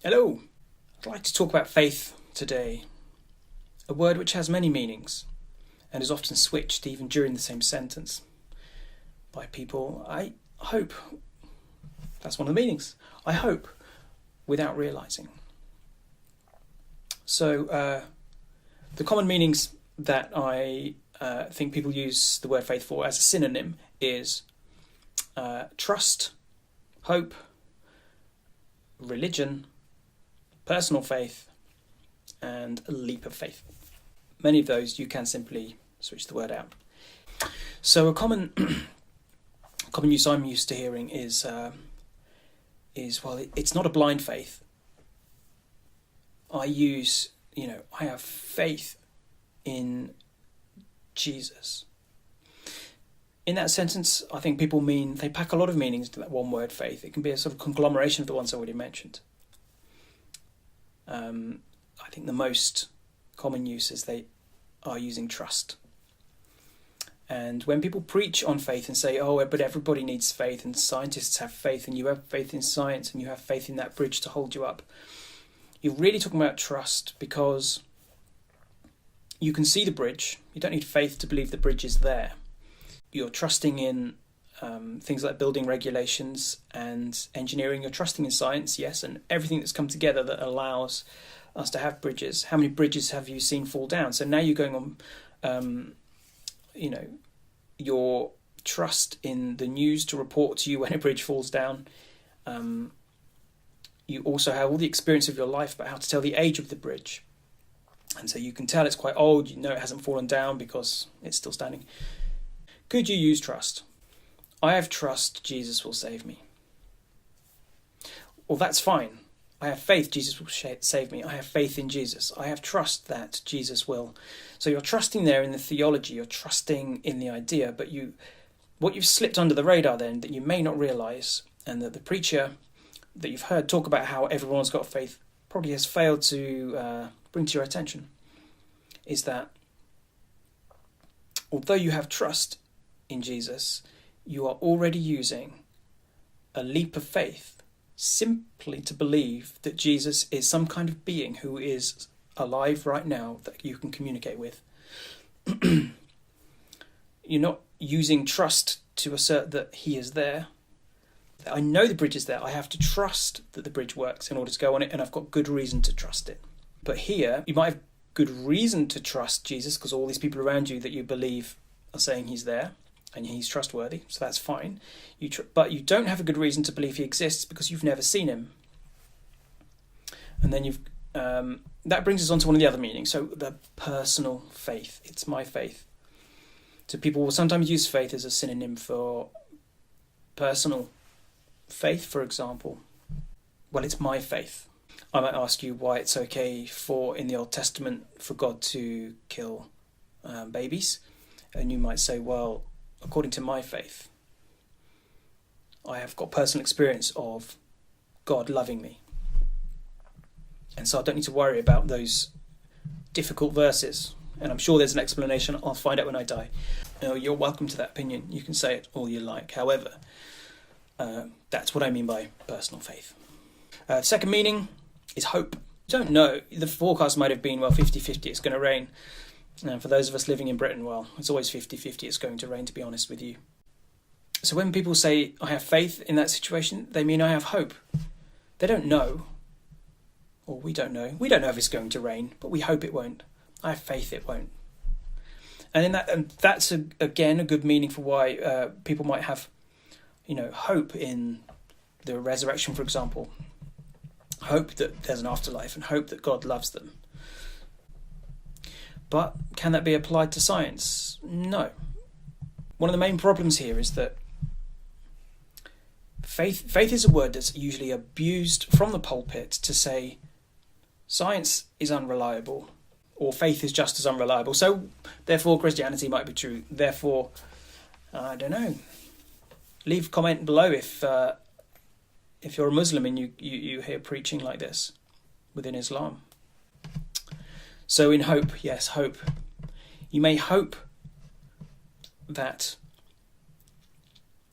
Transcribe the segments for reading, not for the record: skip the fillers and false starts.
Hello, I'd like to talk about faith today, a word which has many meanings and is often switched even during the same sentence by people. I hope that's one of the meanings. I hope without realising. So the common meanings that I think people use the word faith for as a synonym is trust, hope, religion, personal faith, and a leap of faith. Many of those you can simply switch the word out. So a common use I'm used to hearing is it's not a blind faith. I have faith in Jesus. In that sentence, I think people they pack a lot of meanings to that one word faith. It can be a sort of conglomeration of the ones I already mentioned. I think the most common use is they are using trust. And when people preach on faith and say, oh, but everybody needs faith and scientists have faith and you have faith in science and you have faith in that bridge to hold you up, you're really talking about trust because you can see the bridge. You don't need faith to believe the bridge is there. You're trusting in things like building regulations and engineering. You're trusting in science, yes, and everything that's come together that allows us to have bridges. How many bridges have you seen fall down? So now you're going on, your trust in the news to report to you when a bridge falls down. You also have all the experience of your life about how to tell the age of the bridge. And so you can tell it's quite old, you know it hasn't fallen down because it's still standing. Could you use trust? I have trust Jesus will save me. Well, that's fine. I have faith Jesus will save me. I have faith in Jesus. I have trust that Jesus will. So you're trusting there in the theology, you're trusting in the idea, but what you've slipped under the radar then that you may not realise, and that the preacher that you've heard talk about how everyone's got faith probably has failed to bring to your attention, is that although you have trust in Jesus, you are already using a leap of faith simply to believe that Jesus is some kind of being who is alive right now that you can communicate with. You're not using trust to assert that he is there. I know the bridge is there. I have to trust that the bridge works in order to go on it, and I've got good reason to trust it. But here, you might have good reason to trust Jesus because all these people around you that you believe are saying he's there and he's trustworthy, so that's fine. But you don't have a good reason to believe he exists because you've never seen him. And then that brings us on to one of the other meanings. So the personal faith. It's my faith. So people will sometimes use faith as a synonym for personal faith, for example. Well, it's my faith. I might ask you why it's okay in the Old Testament for God to kill babies. And you might say, well, according to my faith, I have got personal experience of God loving me. And so I don't need to worry about those difficult verses. And I'm sure there's an explanation. I'll find out when I die. No, you're welcome to that opinion. You can say it all you like. However, that's what I mean by personal faith. Second meaning is hope. Don't know. The forecast might have been, 50-50, it's going to rain. And for those of us living in Britain, it's always 50-50, it's going to rain, to be honest with you. So when people say, I have faith in that situation, they mean I have hope. They don't know. Or we don't know. We don't know if it's going to rain, but we hope it won't. I have faith it won't. And that's, again, a good meaning for why people might have, hope in the resurrection, for example. Hope that there's an afterlife and hope that God loves them. But can that be applied to science? No. One of the main problems here is that faith is a word that's usually abused from the pulpit to say science is unreliable or faith is just as unreliable. So therefore Christianity might be true. Therefore, I don't know. Leave a comment below if you're a Muslim and you hear preaching like this within Islam. So in hope, yes, hope. You may hope that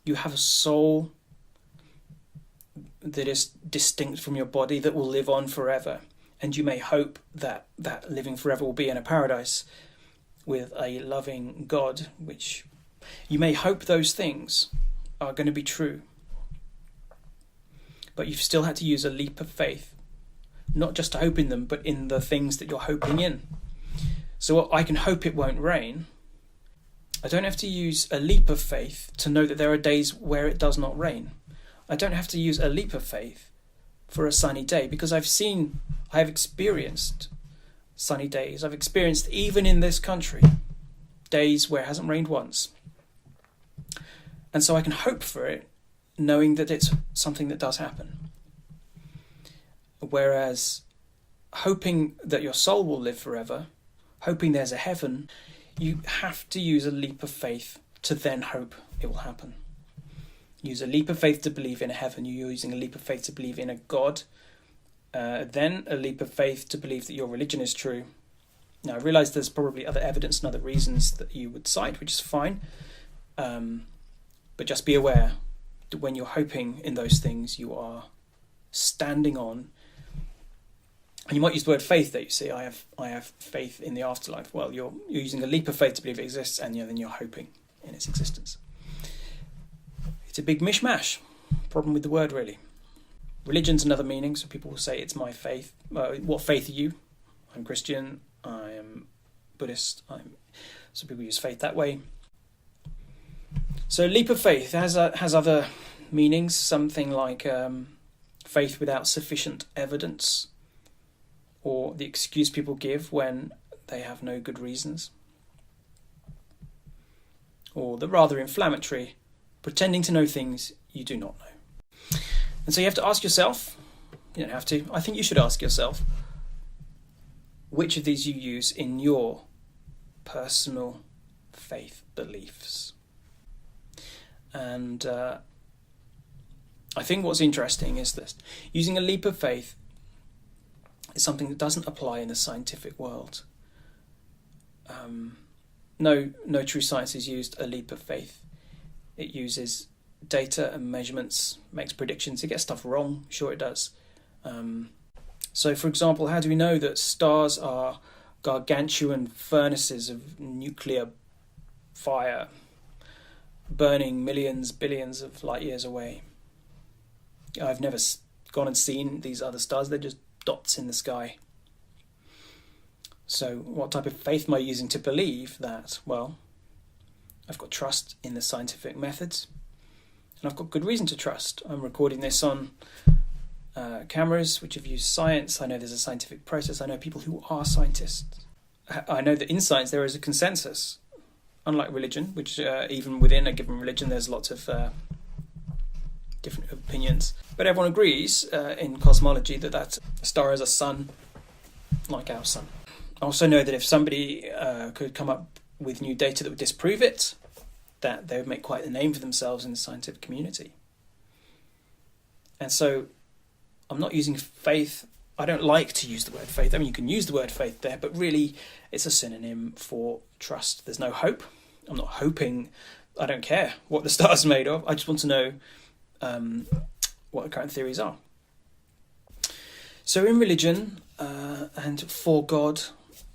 you have a soul that is distinct from your body that will live on forever. And you may hope that that living forever will be in a paradise with a loving God, which you may hope those things are going to be true. But you've still had to use a leap of faith, not just to hope in them, but in the things that you're hoping in. So I can hope it won't rain. I don't have to use a leap of faith to know that there are days where it does not rain. I don't have to use a leap of faith for a sunny day, because I have experienced sunny days. I've experienced, even in this country, days where it hasn't rained once. And so I can hope for it, knowing that it's something that does happen. Whereas hoping that your soul will live forever, hoping there's a heaven, you have to use a leap of faith to then hope it will happen. Use a leap of faith to believe in a heaven. You're using a leap of faith to believe in a God. Then a leap of faith to believe that your religion is true. Now, I realise there's probably other evidence and other reasons that you would cite, which is fine. But just be aware that when you're hoping in those things, you are standing on. And you might use the word faith there. You see, I have faith in the afterlife. Well, you're using a leap of faith to believe it exists, and then you're hoping in its existence. It's a big mishmash. Problem with the word, really. Religion's another meaning, so people will say it's my faith. What faith are you? I'm Christian. I am Buddhist. So people use faith that way. So leap of faith has other meanings. Something like faith without sufficient evidence, or the excuse people give when they have no good reasons, or the rather inflammatory, pretending to know things you do not know. And so you have to ask yourself, you don't have to, I think you should ask yourself, which of these you use in your personal faith beliefs. And I think what's interesting is this. Using a leap of faith is something that doesn't apply in the scientific world. No true science has used a leap of faith. It uses data and measurements, makes predictions. It gets stuff wrong, sure it does. So, for example, how do we know that stars are gargantuan furnaces of nuclear fire burning millions, billions of light years away? I've never gone and seen these other stars. They're just dots in the sky. So what type of faith am I using to believe that? Well, I've got trust in the scientific methods, and I've got good reason to trust. I'm recording this on cameras which have used science. I know there's a scientific process. I know people who are scientists. I know that in science there is a consensus, unlike religion, which even within a given religion there's lots of different opinions. But everyone agrees in cosmology that star is a sun like our sun. I also know that if somebody could come up with new data that would disprove it, that they would make quite a name for themselves in the scientific community. And so I'm not using faith. I don't like to use the word faith. I mean, you can use the word faith there, but really it's a synonym for trust. There's no hope. I'm not hoping. I don't care what the star's made of. I just want to know what the current theories are. So in religion and for God,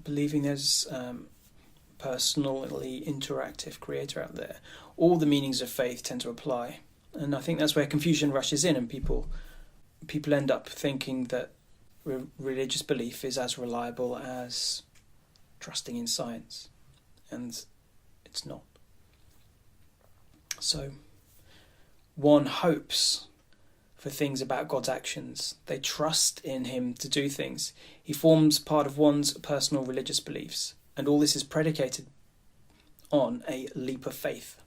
believing there's personally interactive creator out there, all the meanings of faith tend to apply. And I think that's where confusion rushes in, and people end up thinking that religious belief is as reliable as trusting in science, and it's not. So one hopes for things about God's actions. They trust in him to do things. He forms part of one's personal religious beliefs, and all this is predicated on a leap of faith.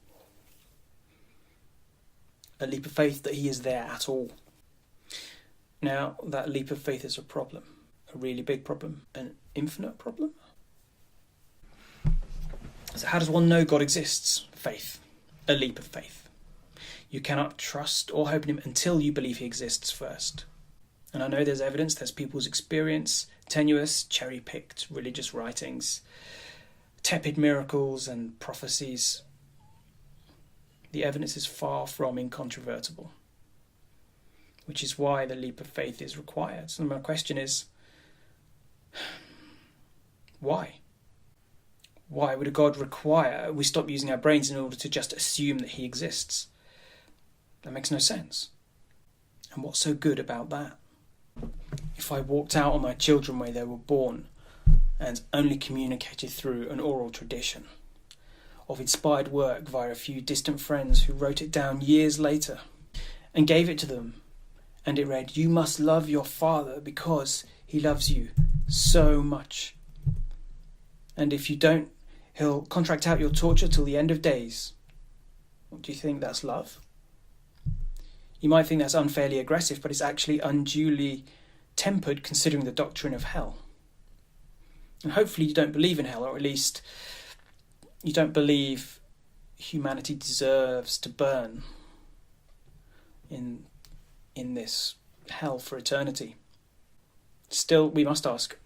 A leap of faith that he is there at all. Now, that leap of faith is a problem, a really big problem, an infinite problem. So how does one know God exists? Faith, a leap of faith. You cannot trust or hope in him until you believe he exists first. And I know there's evidence, there's people's experience, tenuous, cherry-picked religious writings, tepid miracles and prophecies. The evidence is far from incontrovertible. which is why the leap of faith is required. So my question is, why? Why would a God require we stop using our brains in order to just assume that he exists? That makes no sense. And what's so good about that? If I walked out on my children where they were born and only communicated through an oral tradition of inspired work via a few distant friends who wrote it down years later and gave it to them, and it read, "You must love your father because he loves you so much. And if you don't, he'll contract out your torture till the end of days." What do you think that's love? You might think that's unfairly aggressive, but it's actually unduly tempered considering the doctrine of hell. And hopefully you don't believe in hell, or at least you don't believe humanity deserves to burn in this hell for eternity. Still, we must ask,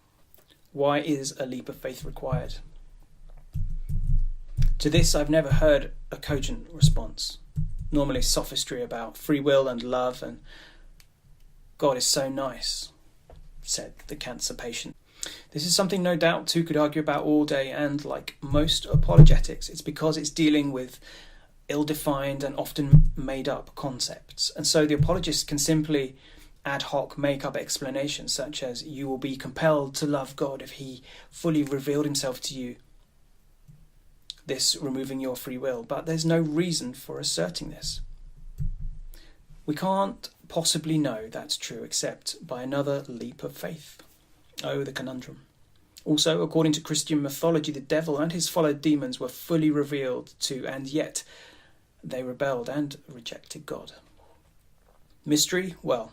why is a leap of faith required? To this, I've never heard a cogent response. Normally sophistry about free will and love and God is so nice, said the cancer patient. This is something no doubt two could argue about all day, and like most apologetics, it's because it's dealing with ill-defined and often made-up concepts. And so the apologist can simply ad hoc make up explanations such as, you will be compelled to love God if he fully revealed himself to you, this removing your free will. But there's no reason for asserting this. We can't possibly know that's true except by another leap of faith. Oh, the conundrum. Also, according to Christian mythology, the devil and his fellow demons were fully revealed to, and yet they rebelled and rejected God. Mystery? Well,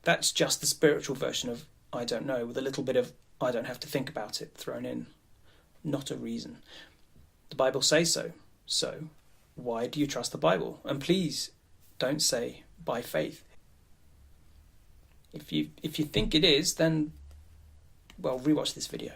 that's just the spiritual version of I don't know, with a little bit of I don't have to think about it thrown in. Not a reason. The Bible says so. So, why do you trust the Bible? And please, don't say by faith. If you think it is, then, well, rewatch this video.